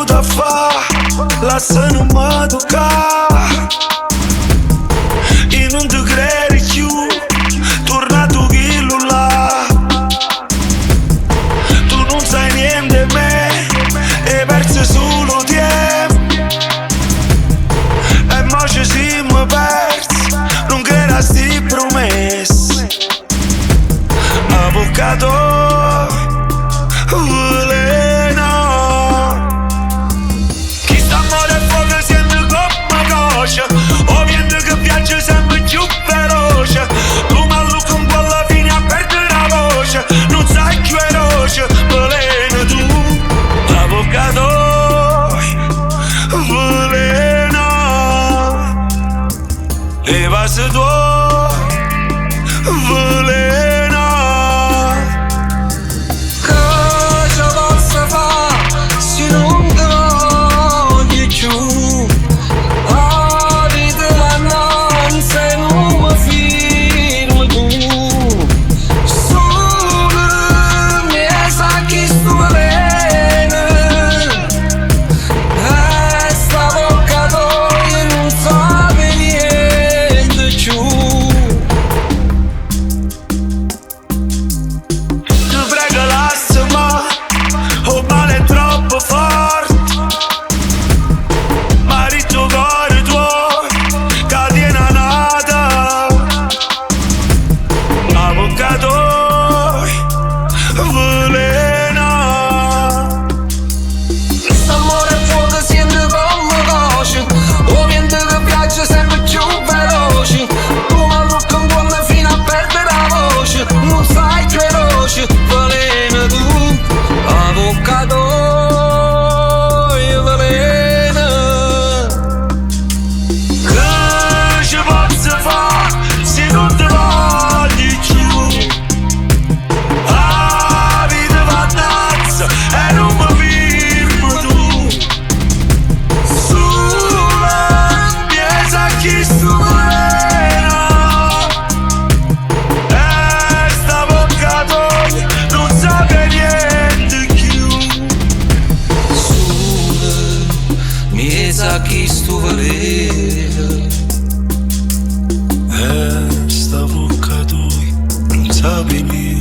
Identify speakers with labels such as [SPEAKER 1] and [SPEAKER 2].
[SPEAKER 1] da fa, lasă nu mă duca. E non ti credi più, tornato chillo là. Tu non sai niente di me, e perso solo tempo. E mo ci siamo persi, non che era sti promesse. Avvocato veleno, chi sta a mare e fuoco sente come coscia, o vento che viaggia sempre più veloce. Tu mallucco un po' alla fine a perdere la voce, non sai più veloce, veleno tu. Avvocato veleno, levasi tuoi veleno.
[SPEAKER 2] Cosa posso fare se non ti voglio più? Oh, vita ma non sei non mi firmo tu. Solo mi sa che sto veleno, e sta avvocatoia non sape niente più.
[SPEAKER 1] Ti prego lasciami, o male è troppo forte. Marito cuore tuo, catena nata. Avvocato veleno,
[SPEAKER 2] Amore e fuoco sente come cosce, o vento che viaggia sempre più veloce. Tu mallucco un po' fino a perdere la voce, non sai più veloce, veleno tu. Avvocato veleno.
[SPEAKER 1] che ci posso fare se non ti voglio più? Ah, vita mannazza, e non mi firmo tu. Sulla mia sa chi sto veleno, e sta avvocatoia non sape niente più.
[SPEAKER 2] Sole, mi sa chi sto veleno.
[SPEAKER 1] E sta avvocatoia non sape niente.